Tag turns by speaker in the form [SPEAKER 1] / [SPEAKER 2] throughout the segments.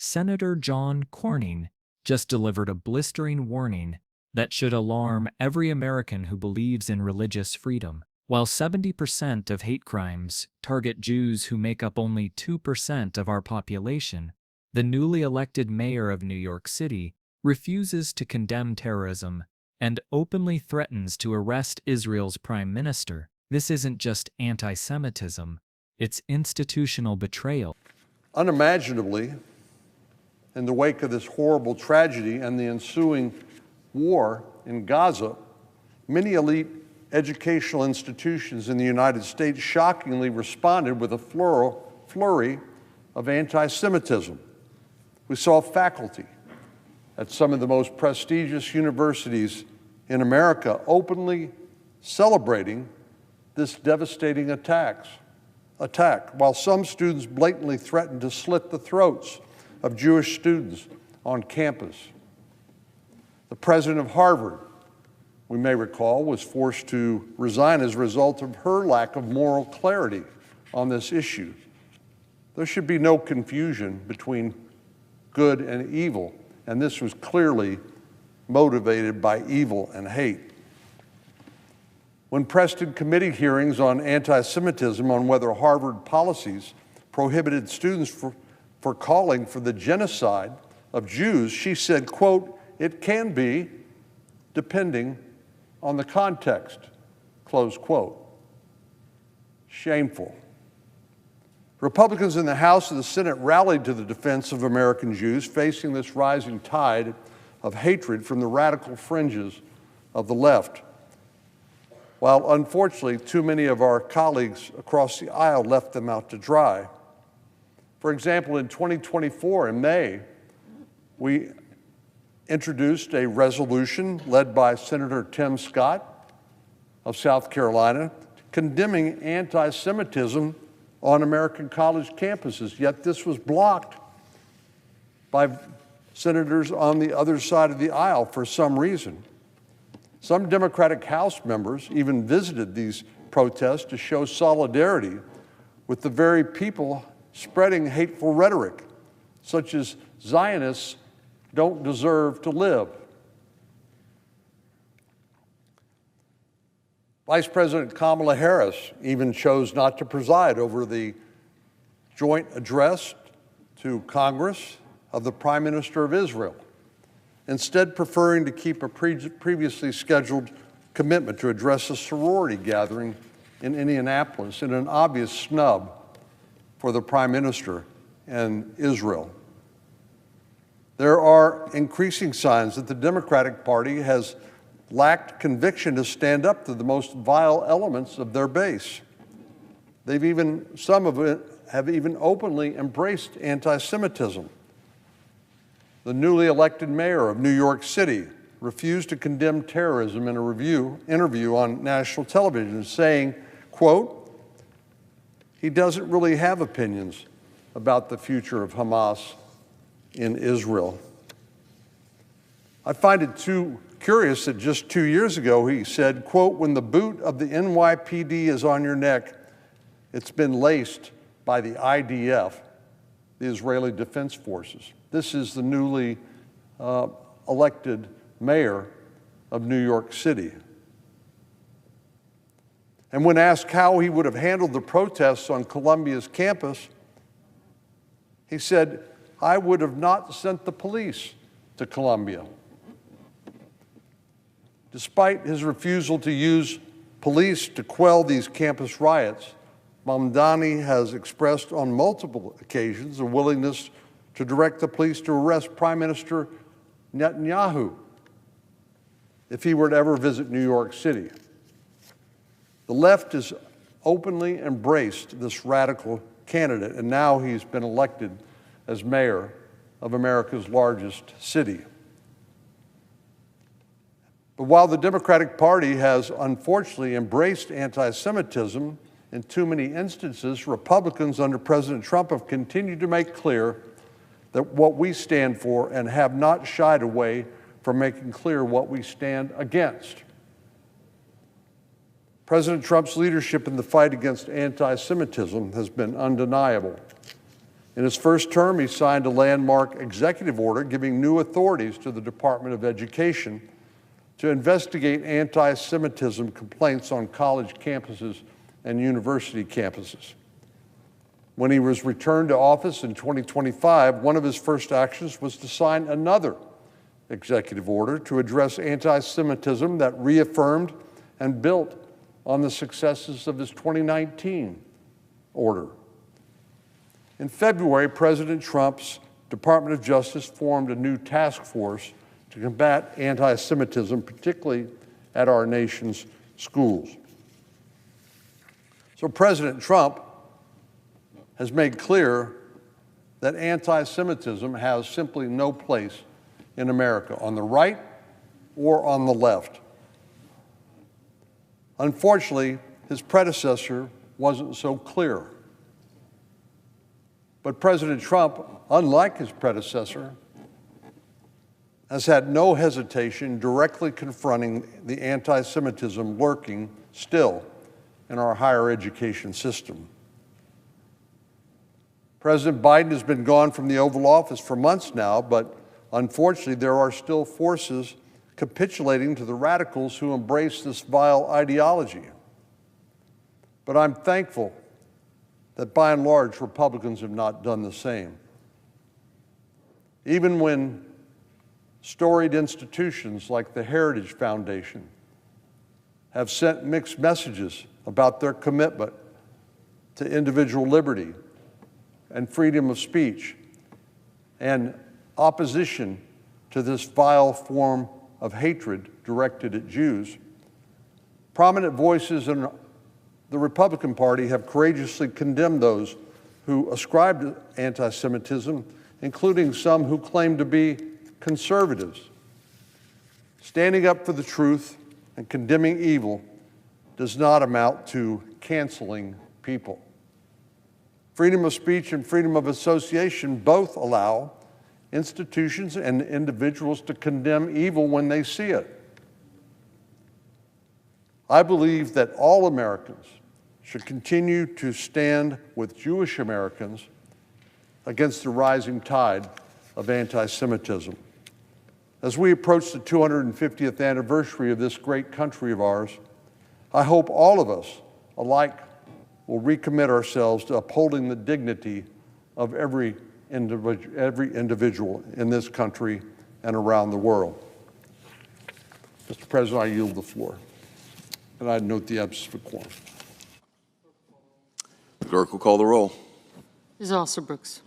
[SPEAKER 1] Senator John Cornyn just delivered a blistering warning that should alarm every American who believes in religious freedom. While 70% of hate crimes target Jews who make up only 2% of our population, the newly elected mayor of New York City refuses to condemn terrorism and openly threatens to arrest Israel's prime minister. This isn't just anti-Semitism, it's institutional betrayal.
[SPEAKER 2] Unimaginably, in the wake of this horrible tragedy and the ensuing war in Gaza, many elite educational institutions in the United States shockingly responded with a flurry of anti-Semitism. We saw faculty at some of the most prestigious universities in America openly celebrating this devastating attack, while some students blatantly threatened to slit the throats of Jewish students on campus. The president of Harvard, we may recall, was forced to resign as a result of her lack of moral clarity on this issue. There should be no confusion between good and evil, and this was clearly motivated by evil and hate. When pressed in committee hearings on anti-Semitism on whether Harvard policies prohibited students for calling for the genocide of Jews, she said, quote, "It can be, depending on the context," close quote. Shameful. Republicans in the House and the Senate rallied to the defense of American Jews facing this rising tide of hatred from the radical fringes of the left, while unfortunately too many of our colleagues across the aisle left them out to dry. For example, in 2024, in May, we introduced a resolution led by Senator Tim Scott of South Carolina condemning anti-Semitism on American college campuses, yet this was blocked by senators on the other side of the aisle for some reason. Some Democratic House members even visited these protests to show solidarity with the very people spreading hateful rhetoric, such as Zionists don't deserve to live. Vice President Kamala Harris even chose not to preside over the joint address to Congress of the Prime Minister of Israel, instead preferring to keep a previously scheduled commitment to address a sorority gathering in Indianapolis in an obvious snub for the Prime Minister and Israel. There are increasing signs that the Democratic Party has lacked conviction to stand up to the most vile elements of their base. Some of it have even openly embraced anti-Semitism. The newly elected mayor of New York City refused to condemn terrorism in a interview on national television, saying, quote, he doesn't really have opinions about the future of Hamas in Israel. I find it too curious that just 2 years ago he said, quote, when the boot of the NYPD is on your neck, it's been laced by the IDF, the Israeli Defense Forces. This is the newly elected mayor of New York City. And when asked how he would have handled the protests on Columbia's campus, he said, I would have not sent the police to Columbia. Despite his refusal to use police to quell these campus riots, Mamdani has expressed on multiple occasions a willingness to direct the police to arrest Prime Minister Netanyahu if he were to ever visit New York City. The left has openly embraced this radical candidate, and now he's been elected as mayor of America's largest city. But while the Democratic Party has unfortunately embraced anti-Semitism in too many instances, Republicans under President Trump have continued to make clear that what we stand for and have not shied away from making clear what we stand against. President Trump's leadership in the fight against anti-Semitism has been undeniable. In his first term, he signed a landmark executive order giving new authorities to the Department of Education to investigate anti-Semitism complaints on college campuses and university campuses. When he was returned to office in 2025, one of his first actions was to sign another executive order to address anti-Semitism that reaffirmed and built on the successes of his 2019 order. In February, President Trump's Department of Justice formed a new task force to combat anti-Semitism, particularly at our nation's schools. So President Trump has made clear that anti-Semitism has simply no place in America, on the right or on the left. Unfortunately, his predecessor wasn't so clear. But President Trump, unlike his predecessor, has had no hesitation directly confronting the anti-Semitism lurking still in our higher education system. President Biden has been gone from the Oval Office for months now, but unfortunately there are still forces capitulating to the radicals who embrace this vile ideology. But I'm thankful that by and large Republicans have not done the same. Even when storied institutions like the Heritage Foundation have sent mixed messages about their commitment to individual liberty and freedom of speech and opposition to this vile form of hatred directed at Jews, prominent voices in the Republican Party have courageously condemned those who ascribe to anti-Semitism, including some who claim to be conservatives. Standing up for the truth and condemning evil does not amount to canceling people. Freedom of speech and freedom of association both allow institutions and individuals to condemn evil when they see it. I believe that all Americans should continue to stand with Jewish Americans against the rising tide of anti-Semitism. As we approach the 250th anniversary of this great country of ours, I hope all of us alike will recommit ourselves to upholding the dignity of every individual in this country and around the world. Mr. President, I yield the floor. And I note the absence of a quorum.
[SPEAKER 3] Clerk will call the roll.
[SPEAKER 4] Ms. Alston-Brooks.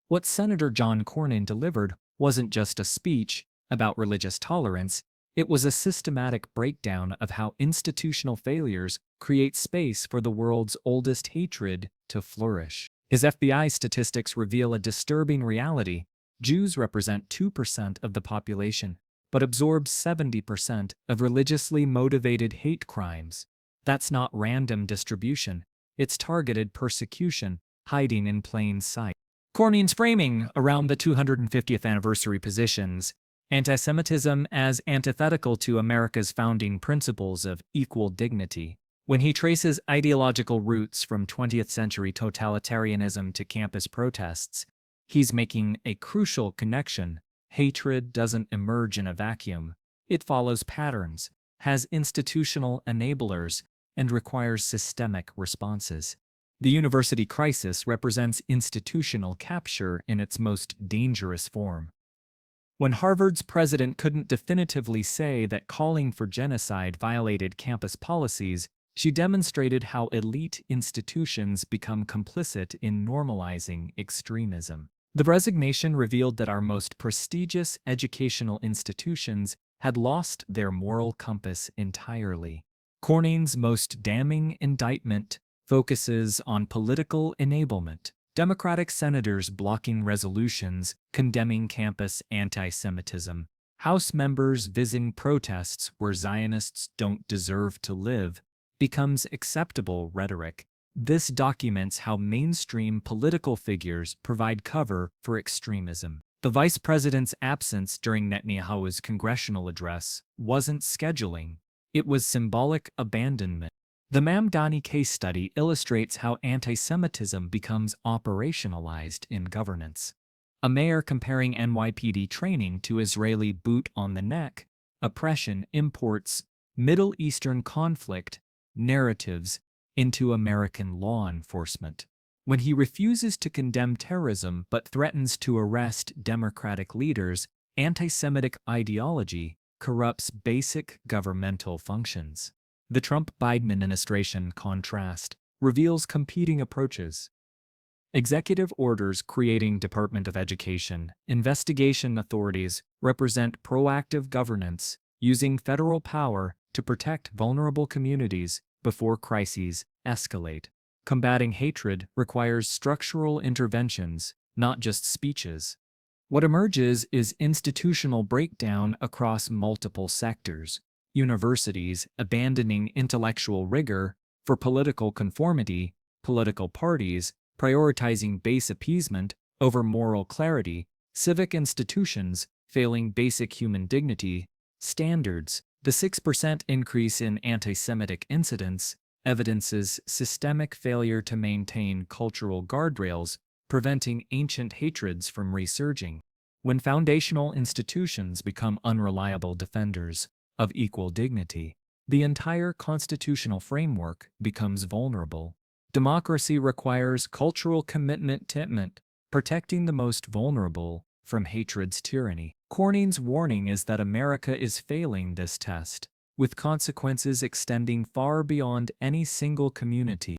[SPEAKER 1] What Senator John Cornyn delivered wasn't just a speech about religious tolerance, it was a systematic breakdown of how institutional failures create space for the world's oldest hatred to flourish. His FBI statistics reveal a disturbing reality. Jews represent 2% of the population, but absorb 70% of religiously motivated hate crimes. That's not random distribution. It's targeted persecution, hiding in plain sight. Cornyn's framing around the 250th anniversary positions anti-Semitism as antithetical to America's founding principles of equal dignity. When he traces ideological roots from 20th century totalitarianism to campus protests, he's making a crucial connection. Hatred doesn't emerge in a vacuum. It follows patterns, has institutional enablers, and requires systemic responses. The university crisis represents institutional capture in its most dangerous form. When Harvard's president couldn't definitively say that calling for genocide violated campus policies, she demonstrated how elite institutions become complicit in normalizing extremism. The resignation revealed that our most prestigious educational institutions had lost their moral compass entirely. Cornyn's most damning indictment focuses on political enablement. Democratic senators blocking resolutions condemning campus anti-Semitism, House members visiting protests where Zionists don't deserve to live, becomes acceptable rhetoric. This documents how mainstream political figures provide cover for extremism. The vice president's absence during Netanyahu's congressional address wasn't scheduling, it was symbolic abandonment. The Mamdani case study illustrates how antisemitism becomes operationalized in governance. A mayor comparing NYPD training to Israeli boot on the neck, oppression imports Middle Eastern conflict narratives into American law enforcement. When he refuses to condemn terrorism but threatens to arrest Democratic leaders, anti-Semitic ideology corrupts basic governmental functions. The Trump-Biden administration contrast reveals competing approaches. Executive orders creating Department of Education, investigation authorities represent proactive governance, using federal power to protect vulnerable communities before crises escalate. Combating hatred requires structural interventions, not just speeches. What emerges is institutional breakdown across multiple sectors. Universities abandoning intellectual rigor for political conformity, political parties prioritizing base appeasement over moral clarity, civic institutions failing basic human dignity standards. The 6% increase in anti-Semitic incidents evidences systemic failure to maintain cultural guardrails, preventing ancient hatreds from resurging. When foundational institutions become unreliable defenders of equal dignity, the entire constitutional framework becomes vulnerable. Democracy requires cultural commitment, protecting the most vulnerable from hatred's tyranny. Cornyn's warning is that America is failing this test, with consequences extending far beyond any single community.